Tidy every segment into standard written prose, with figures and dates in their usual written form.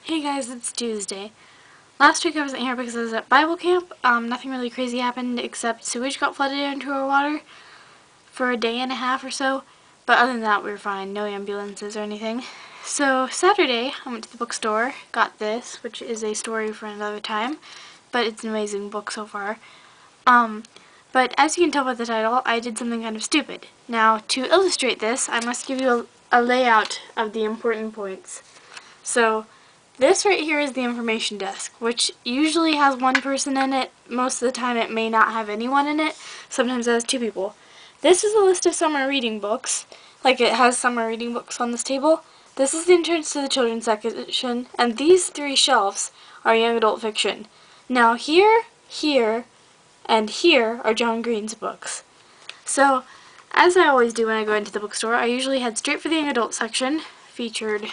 Hey guys, it's Tuesday. Last week I wasn't here because I was at Bible camp. Nothing really crazy happened except sewage got flooded into our water for a day and a half or so. But other than that, we were fine. No ambulances or anything. So Saturday, I went to the bookstore, got this, which is a story for another time, but it's an amazing book so far. But as you can tell by the title, I did something kind of stupid. Now, to illustrate this, I must give you a layout of the important points. So, this right here is the information desk, which usually has one person in it. Most of the time it may not have anyone in it. Sometimes it has two people. This is a list of summer reading books. Like, it has summer reading books on this table. This is the entrance to the children's section, and these three shelves are young adult fiction. Now here, here, and here are John Green's books. So, as I always do when I go into the bookstore, I usually head straight for the young adult section, featured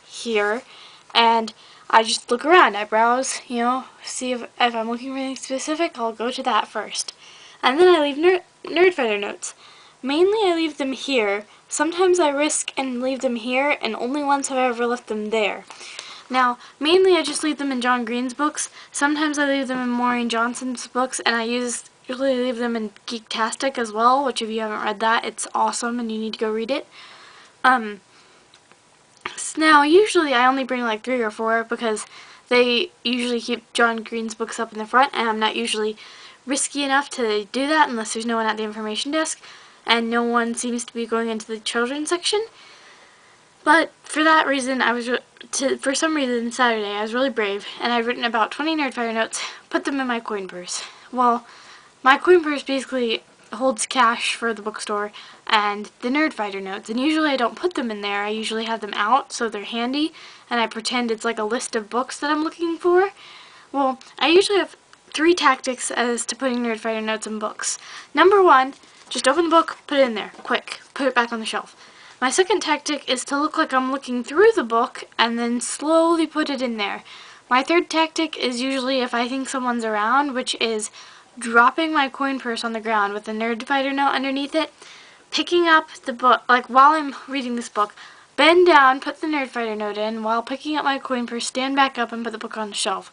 here, and I just look around. I browse, see if I'm looking for anything specific, I'll go to that first. And then I leave Nerdfighter notes. Mainly I leave them here. Sometimes I risk and leave them here, and only once have I ever left them there. Now, mainly I just leave them in John Green's books. Sometimes I leave them in Maureen Johnson's books, and I usually leave them in Geektastic as well, which if you haven't read that, it's awesome and you need to go read it. Now, usually I only bring like 3 or 4 because they usually keep John Green's books up in the front, and I'm not usually risky enough to do that unless there's no one at the information desk, and no one seems to be going into the children's section. But for that reason, for some reason Saturday, I was really brave, and I've written about 20 Nerdfire notes, put them in my coin purse. Well, my coin purse basically holds cash for the bookstore and the Nerdfighter notes, and usually I don't put them in there. I usually have them out so they're handy, and I pretend it's like a list of books that I'm looking for. Well, I usually have 3 tactics as to putting Nerdfighter notes in books. Number 1, just open the book, put it in there, quick, put it back on the shelf. My second tactic is to look like I'm looking through the book and then slowly put it in there. My third tactic is usually if I think someone's around, which is dropping my coin purse on the ground with a Nerdfighter note underneath it, picking up the book, like while I'm reading this book, bend down, put the Nerdfighter note in, while picking up my coin purse, stand back up and put the book on the shelf.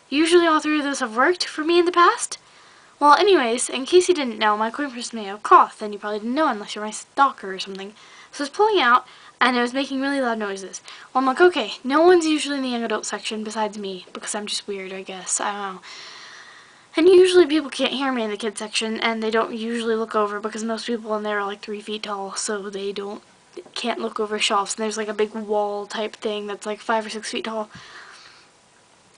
Usually all 3 of those have worked for me in the past. Well, anyways, in case you didn't know, my coin purse is made of cloth, and you probably didn't know unless you're my stalker or something. So I was pulling out, and it was making really loud noises. Well, I'm like, okay, no one's usually in the young adult section besides me, because I'm just weird, I guess. I don't know. And usually people can't hear me in the kids section, and they don't usually look over because most people in there are like 3 feet tall, so they can't look over shelves. And there's like a big wall type thing that's like 5 or 6 feet tall.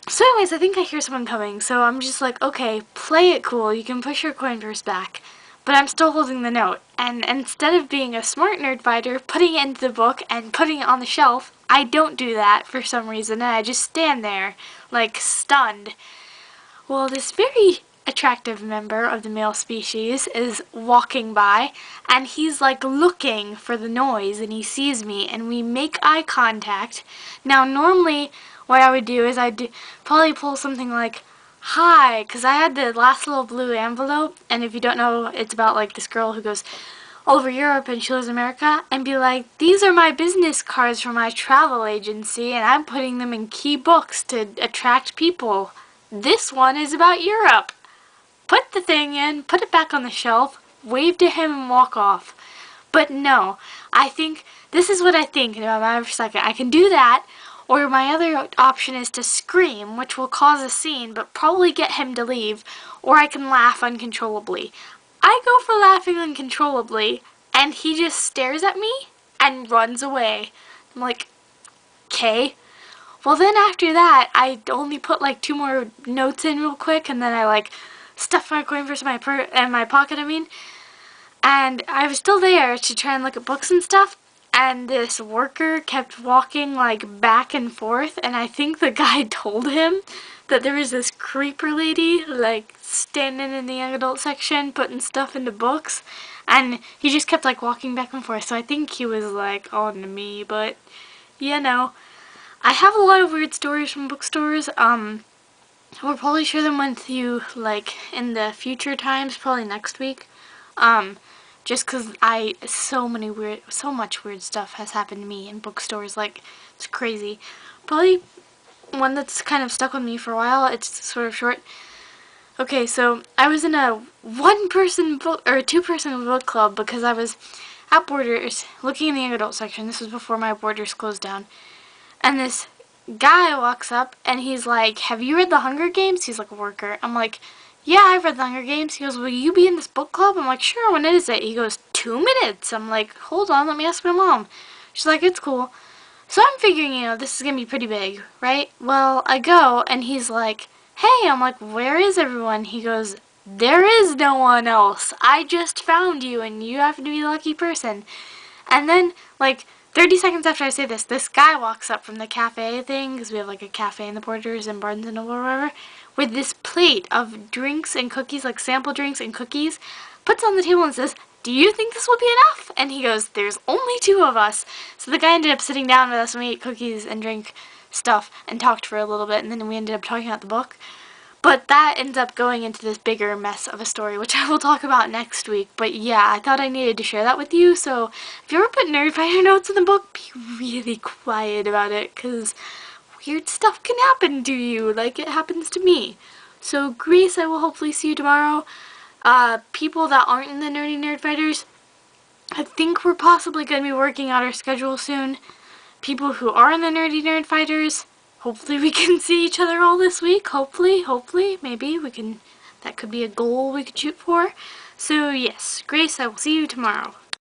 So anyways, I think I hear someone coming, so I'm just like, okay, play it cool, you can push your coin purse back. But I'm still holding the note, and instead of being a smart Nerdfighter, putting it into the book and putting it on the shelf, I don't do that for some reason, and I just stand there, like, stunned. Well, this very attractive member of the male species is walking by, and he's like looking for the noise, and he sees me, and we make eye contact. Now, normally what I would do is I'd probably pull something like, hi, because I had the last little blue envelope, and if you don't know, it's about like this girl who goes all over Europe and she lives in America, and be like, these are my business cards from my travel agency, and I'm putting them in key books to attract people. This one is about Europe. Put the thing in, put it back on the shelf, wave to him and walk off. But no, I think, this is what I think about my for a second. I can do that, or my other option is to scream, which will cause a scene, but probably get him to leave, or I can laugh uncontrollably. I go for laughing uncontrollably, and he just stares at me and runs away. I'm like, okay. Well, then after that, I only put like 2 more notes in real quick, and then I like stuffed my coin purse in my pocket, and I was still there to try and look at books and stuff, and this worker kept walking like back and forth, and I think the guy told him that there was this creeper lady like standing in the young adult section putting stuff into books, and he just kept like walking back and forth, so I think he was like on to me, but you know. I have a lot of weird stories from bookstores. We'll probably share them with you, like, in the future times, probably next week. Just 'cause so much weird stuff has happened to me in bookstores, like, it's crazy. probably one that's kind of stuck with me for a while. It's sort of short. Okay, so I was in a one-person book or two-person book club because I was at Borders looking in the young adult section. This was before my Borders closed down. And this guy walks up and he's like, "Have you read The Hunger Games?" He's like a worker. I'm like, "Yeah, I've read The Hunger Games." He goes, "Will you be in this book club?" I'm like, "Sure, when is it?" He goes, "2 minutes." I'm like, "Hold on, let me ask my mom." She's like, "It's cool." So I'm figuring, this is going to be pretty big, right? Well, I go, and he's like, "Hey," I'm like, "Where is everyone?" He goes, "There is no one else. I just found you, and you have to be the lucky person." And then, like, 30 seconds after I say this guy walks up from the cafe thing, because we have, like, a cafe in the Borders and Barnes & Noble or whatever, with this plate of drinks and cookies, like sample drinks and cookies, puts on the table and says, "Do you think this will be enough?" And he goes, "There's only 2 of us." So the guy ended up sitting down with us and we ate cookies and drank stuff and talked for a little bit, and then we ended up talking about the book. But that ends up going into this bigger mess of a story, which I will talk about next week. But yeah, I thought I needed to share that with you. So if you ever put Nerdfighter notes in the book, be really quiet about it, because weird stuff can happen to you, like it happens to me. So Grace, I will hopefully see you tomorrow. People that aren't in the Nerdy Nerdfighters, I think we're possibly going to be working out our schedule soon. People who are in the Nerdy Nerdfighters, hopefully we can see each other all this week. Hopefully, maybe we can, that could be a goal we could shoot for. So yes, Grace, I will see you tomorrow.